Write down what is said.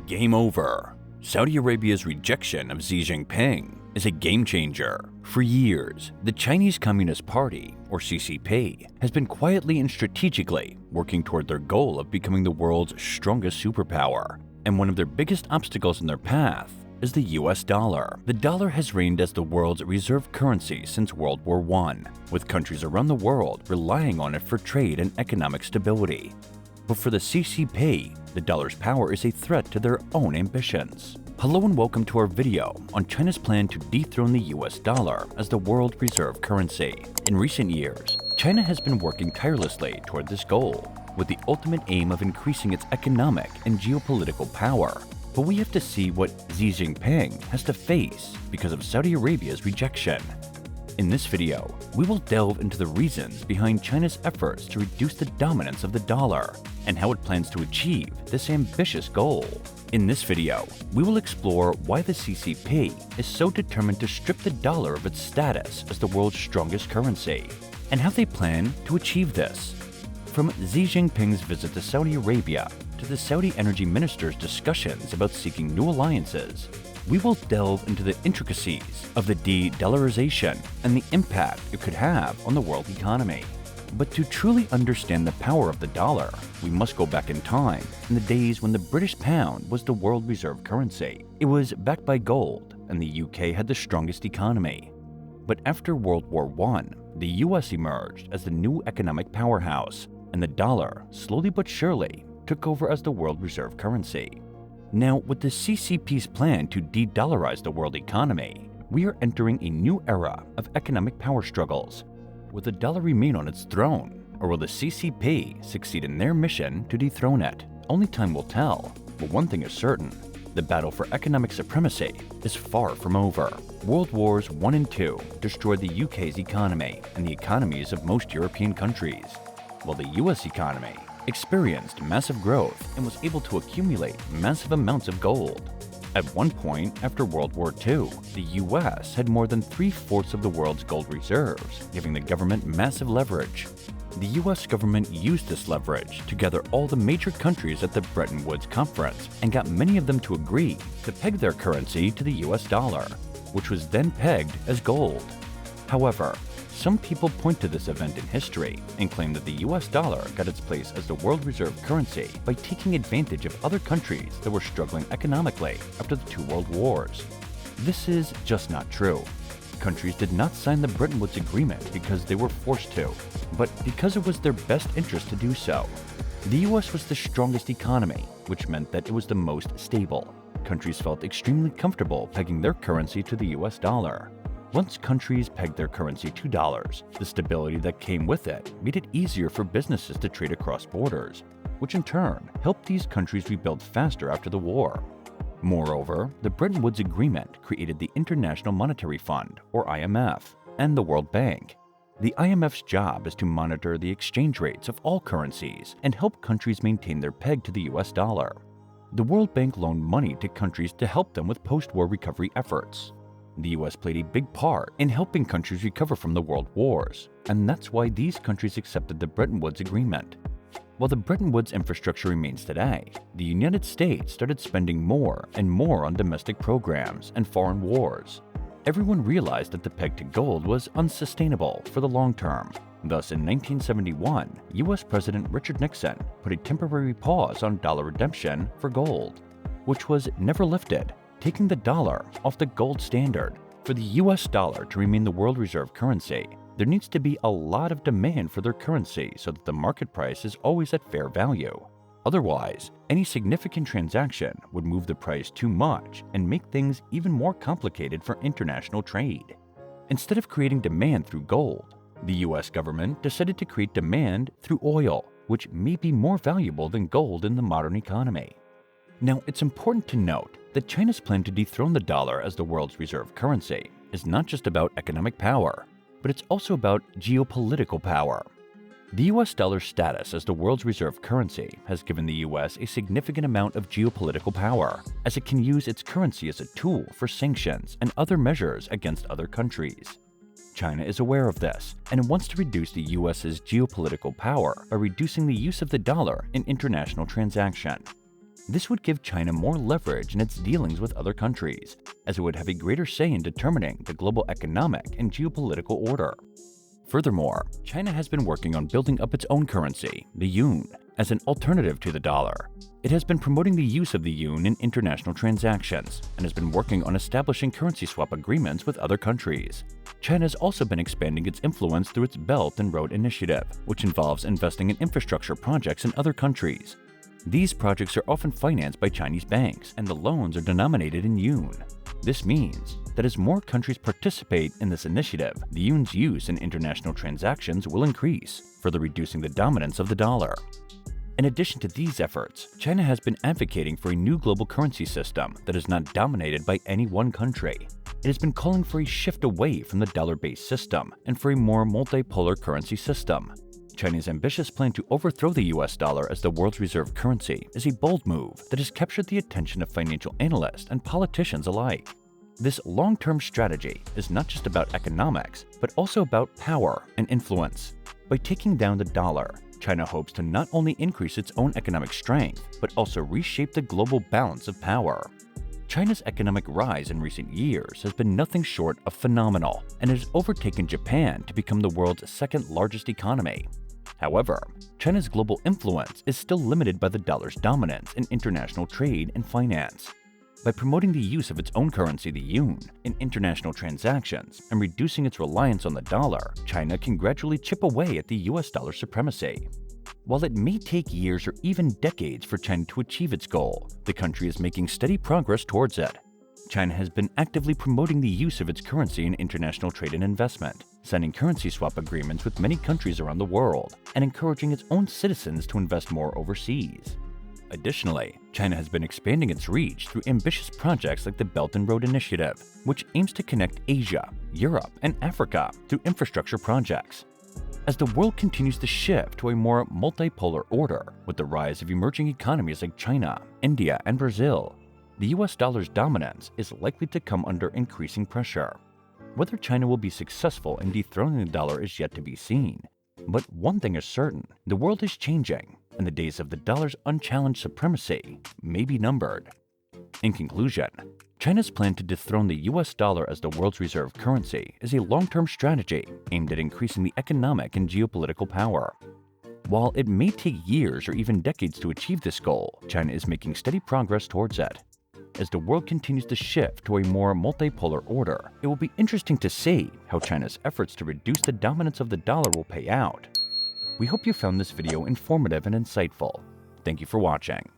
Game over. Saudi Arabia's rejection of Xi Jinping is a game changer. For years, the Chinese Communist Party, or CCP, has been quietly and strategically working toward their goal of becoming the world's strongest superpower. And one of their biggest obstacles in their path is the US dollar. The dollar has reigned as the world's reserve currency since World War I, with countries around the world relying on it for trade and economic stability. But for the CCP, the dollar's power is a threat to their own ambitions. Hello and welcome to our video on China's plan to dethrone the US dollar as the world reserve currency. In recent years, China has been working tirelessly toward this goal, with the ultimate aim of increasing its economic and geopolitical power. But we have to see what Xi Jinping has to face because of Saudi Arabia's rejection. In this video, we will delve into the reasons behind China's efforts to reduce the dominance of the dollar and how it plans to achieve this ambitious goal. In this video, we will explore why the CCP is so determined to strip the dollar of its status as the world's strongest currency, and how they plan to achieve this. From Xi Jinping's visit to Saudi Arabia to the Saudi energy minister's discussions about seeking new alliances, we will delve into the intricacies of the de-dollarization and the impact it could have on the world economy. But to truly understand the power of the dollar, we must go back in time, in the days when the British pound was the world reserve currency. It was backed by gold, and the UK had the strongest economy. But after World War I, the US emerged as the new economic powerhouse, and the dollar, slowly but surely, took over as the world reserve currency. Now, with the CCP's plan to de-dollarize the world economy, we are entering a new era of economic power struggles. Will the dollar remain on its throne, or will the CCP succeed in their mission to dethrone it? Only time will tell, but one thing is certain: the battle for economic supremacy is far from over. World Wars I and II destroyed the UK's economy and the economies of most European countries, while the US economy experienced massive growth and was able to accumulate massive amounts of gold. At one point after World War II, the US had more than 3/4 of the world's gold reserves, giving the government massive leverage. The US government used this leverage to gather all the major countries at the Bretton Woods Conference and got many of them to agree to peg their currency to the US dollar, which was then pegged as gold. However, some people point to this event in history and claim that the US dollar got its place as the world reserve currency by taking advantage of other countries that were struggling economically after the two world wars. This is just not true. Countries did not sign the Bretton Woods Agreement because they were forced to, but because it was their best interest to do so. The US was the strongest economy, which meant that it was the most stable. Countries felt extremely comfortable pegging their currency to the US dollar. Once countries pegged their currency to dollars, the stability that came with it made it easier for businesses to trade across borders, which in turn helped these countries rebuild faster after the war. Moreover, the Bretton Woods Agreement created the International Monetary Fund, or IMF, and the World Bank. The IMF's job is to monitor the exchange rates of all currencies and help countries maintain their peg to the US dollar. The World Bank loaned money to countries to help them with post-war recovery efforts. The US played a big part in helping countries recover from the world wars, and that's why these countries accepted the Bretton Woods Agreement. While the Bretton Woods infrastructure remains today, the United States started spending more and more on domestic programs and foreign wars. Everyone realized that the peg to gold was unsustainable for the long term. Thus, in 1971, US President Richard Nixon put a temporary pause on dollar redemption for gold, which was never lifted, taking the dollar off the gold standard. For the US dollar to remain the world reserve currency, there needs to be a lot of demand for their currency so that the market price is always at fair value. Otherwise, any significant transaction would move the price too much and make things even more complicated for international trade. Instead of creating demand through gold, the US government decided to create demand through oil, which may be more valuable than gold in the modern economy. Now, it's important to note that China's plan to dethrone the dollar as the world's reserve currency is not just about economic power, but it's also about geopolitical power. The US dollar's status as the world's reserve currency has given the US a significant amount of geopolitical power, as it can use its currency as a tool for sanctions and other measures against other countries. China is aware of this and wants to reduce the US's geopolitical power by reducing the use of the dollar in international transactions. This would give China more leverage in its dealings with other countries, as it would have a greater say in determining the global economic and geopolitical order. Furthermore, China has been working on building up its own currency, the yuan, as an alternative to the dollar. It has been promoting the use of the yuan in international transactions and has been working on establishing currency swap agreements with other countries. China has also been expanding its influence through its Belt and Road Initiative, which involves investing in infrastructure projects in other countries. These projects are often financed by Chinese banks, and the loans are denominated in yuan. This means that as more countries participate in this initiative, the yuan's use in international transactions will increase, further reducing the dominance of the dollar. In addition to these efforts, China has been advocating for a new global currency system that is not dominated by any one country. It has been calling for a shift away from the dollar-based system and for a more multipolar currency system. China's ambitious plan to overthrow the US dollar as the world's reserve currency is a bold move that has captured the attention of financial analysts and politicians alike. This long-term strategy is not just about economics, but also about power and influence. By taking down the dollar, China hopes to not only increase its own economic strength, but also reshape the global balance of power. China's economic rise in recent years has been nothing short of phenomenal, and it has overtaken Japan to become the world's second-largest economy. However, China's global influence is still limited by the dollar's dominance in international trade and finance. By promoting the use of its own currency, the yuan, in international transactions and reducing its reliance on the dollar, China can gradually chip away at the US dollar supremacy. While it may take years or even decades for China to achieve its goal, the country is making steady progress towards it. China has been actively promoting the use of its currency in international trade and investment, signing currency swap agreements with many countries around the world, and encouraging its own citizens to invest more overseas. Additionally, China has been expanding its reach through ambitious projects like the Belt and Road Initiative, which aims to connect Asia, Europe, and Africa through infrastructure projects. As the world continues to shift to a more multipolar order with the rise of emerging economies like China, India, and Brazil, the US dollar's dominance is likely to come under increasing pressure. Whether China will be successful in dethroning the dollar is yet to be seen. But one thing is certain, the world is changing, and the days of the dollar's unchallenged supremacy may be numbered. In conclusion, China's plan to dethrone the US dollar as the world's reserve currency is a long-term strategy aimed at increasing the economic and geopolitical power. While it may take years or even decades to achieve this goal, China is making steady progress towards it. As the world continues to shift to a more multipolar order, it will be interesting to see how China's efforts to reduce the dominance of the dollar will pay out. We hope you found this video informative and insightful. Thank you for watching.